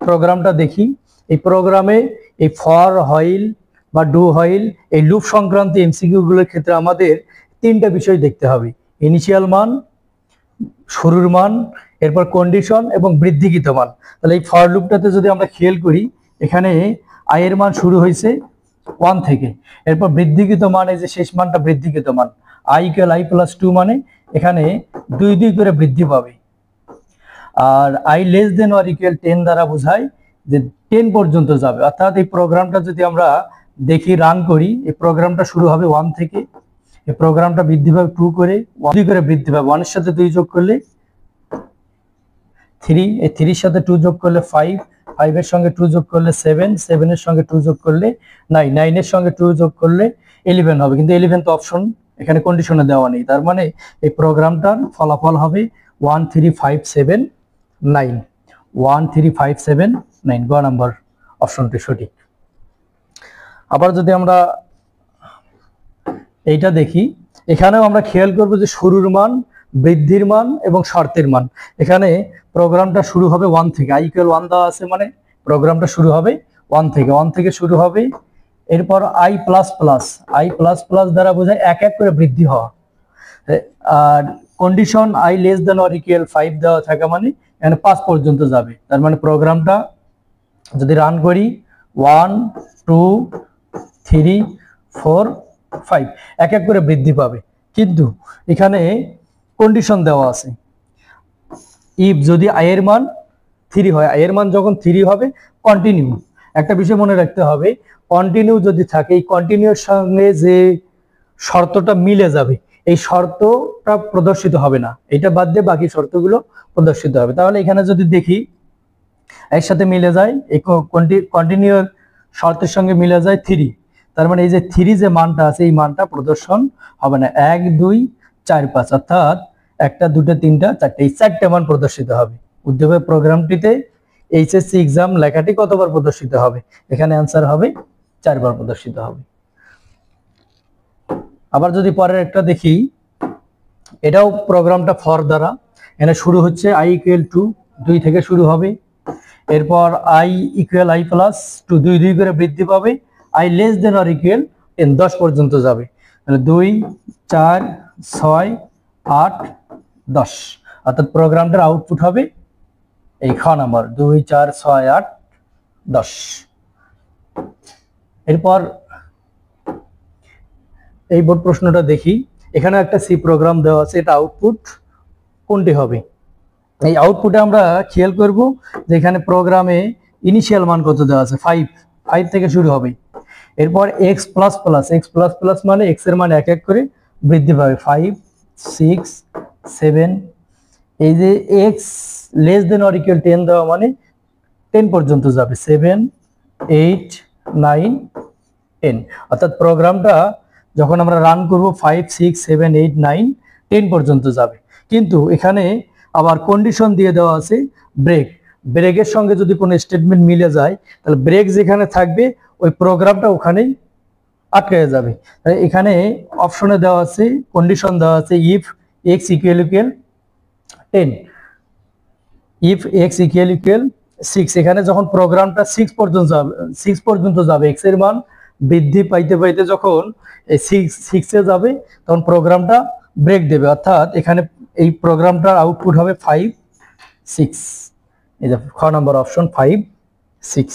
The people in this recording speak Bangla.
প্রোগ্রামটা দেখি। এই প্রোগ্রামে এই ফর, হোয়াইল বা ডু হোয়াইল এই লুপ সংক্রান্ত এমসিকিউ গুলোর ক্ষেত্রে আমাদের তিনটা বিষয় দেখতে হবে: ইনিশিয়াল মান, শুরুর মান, এরপর কন্ডিশন এবং বৃদ্ধিকৃত মান। তাহলে এই ফর লুপটাতে যদি আমরা খেয়াল করি, এখানে আই এর মান শুরু হয়েছে 1 থেকে, এরপর বৃদ্ধিকৃত মান, এই যে শেষ মানটা বৃদ্ধিকৃত মান i = i + 2, মানে এখানে 2 করে বৃদ্ধি পাবে। আর i <= 10 দ্বারা বোঝায় যে 10 পর্যন্ত যাবে। অর্থাৎ এই প্রোগ্রামটা যদি আমরা দেখি, রান করি, এই প্রোগ্রামটা শুরু হবে 1 থেকে, এই প্রোগ্রামটা বৃদ্ধি পাবে 2 করে, 2 করে বৃদ্ধি পাবে, 1 এর সাথে 2 যোগ করলে 3, এই 3 এর সাথে 2 যোগ করলে 5, 5 এর সঙ্গে 2 যোগ করলে 7, 7 এর সঙ্গে 2 যোগ করলে 9, 9 এর সঙ্গে 2 যোগ করলে 11 হবে। কিন্তু 11 তো অপশন এখানে কন্ডিশনে দেওয়া নেই, তার মানে এই প্রোগ্রামটার ফলাফল হবে 13579, 13579, গ নাম্বার অপশনটি সঠিক। আবার যদি আমরা এইটা দেখি, এখানেও আমরা খেয়াল করব যে শুরুর মান, বৃদ্ধির মান এবং শর্তের মান। এখানে প্রোগ্রামটা শুরু হবে 1 থেকে, i = 1 দেওয়া আছে, মানে প্রোগ্রামটা শুরু হবে 1 থেকে, 1 থেকে শুরু হবে। এরপর i++, i++ দ্বারা বোঝায় এক এক করে বৃদ্ধি হওয়া। আর কন্ডিশন i <= 5 দেওয়া থাকা, মানে এখানে 5 পর্যন্ত যাবে। তার মানে প্রোগ্রামটা যদি রান করি 1 2 3 4 5 এক এক করে বৃদ্ধি পাবে। কিন্তু এখানে কন্ডিশন দেওয়া আছে, ইফ যদি i এর মান 3 হয়, i এর মান যখন 3 হবে কন্টিনিউ। একটা বিষয় মনে রাখতে হবে, কন্টিনিউ যদি থাকে, এই কন্টিনিউর সঙ্গে যে শর্তটা মিলে যাবে, এই শর্তটা প্রদর্শিত হবে না, এটা বাদ দিয়ে বাকি শর্তগুলো প্রদর্শিত হবে। তাহলে এখানে যদি দেখি এর সাথে মিলে যায়, এই কন্টিনিউ শর্তের সঙ্গে মিলে যায় 3, তার মানে এই যে 3 যে মানটা আছে, এই মানটা প্রদর্শন হবে না। 1 2 4 5, অর্থাৎ 1 2 3 4, এই 4টে মান প্রদর্শিত হবে। উদ্দীপক প্রোগ্রামটিতে এইচএসসি এক্সাম লেখাটি কতবার প্রদর্শিত হবে? এখানে आंसर হবে 4 বার প্রদর্শিত হবে। আবার যদি পরের একটা দেখি, এটাও প্রোগ্রামটা ফর দ্বারা, এখানে শুরু হচ্ছে i = 2 থেকে শুরু হবে, এরপর i = i + 2, 2 করে বৃদ্ধি পাবে, i <= 10 পর্যন্ত যাবে। তাহলে 2 4 6 8 10, অর্থাৎ প্রোগ্রামটার আউটপুট হবে এই খ নাম্বার 2 4 6 8 10। এরপর এই বোর্ড প্রশ্নটা দেখি, এখানে একটা সি প্রোগ্রাম দেওয়া আছে, এটা আউটপুট কোনটি হবে? এই আউটপুটে আমরা খেয়াল করব যে এখানে প্রোগ্রামে ইনিশিয়াল মান কত দেওয়া আছে, 5 থেকে শুরু হবে। এরপর x++, মানে x এর মান এক এক করে বৃদ্ধি পাবে, 5 6 7, এই যে x <= 10 দেওয়া, মানে 10 পর্যন্ত যাবে, 7 8 9 10, অর্থাৎ প্রোগ্রামটা যখন আমরা রান করব 5 6 7 8 9 10 পর্যন্ত যাবে। কিন্তু এখানে আবার কন্ডিশন দিয়ে দেওয়া আছে ব্রেকের সঙ্গে যদি কোনো স্টেটমেন্ট মিলে যায়, তাহলে ব্রেক যেখানে থাকবে ওই প্রোগ্রামটা ওখানেই আটকে যাবে। এখানে অপশনে দেওয়া আছে, কন্ডিশন দেওয়া আছে ইফ x = 10, ইফ x = 6, এখানে যখন প্রোগ্রামটা 6 পর্যন্ত যাবে, x এর মান বৃদ্ধি পাইতে পাইতে যখন এই 6 এ যাবে, তখন প্রোগ্রামটা ব্রেক দেবে, অর্থাৎ এখানে এই প্রোগ্রামটার আউটপুট হবে 5 6, এই যে খ নাম্বার অপশন 5 6।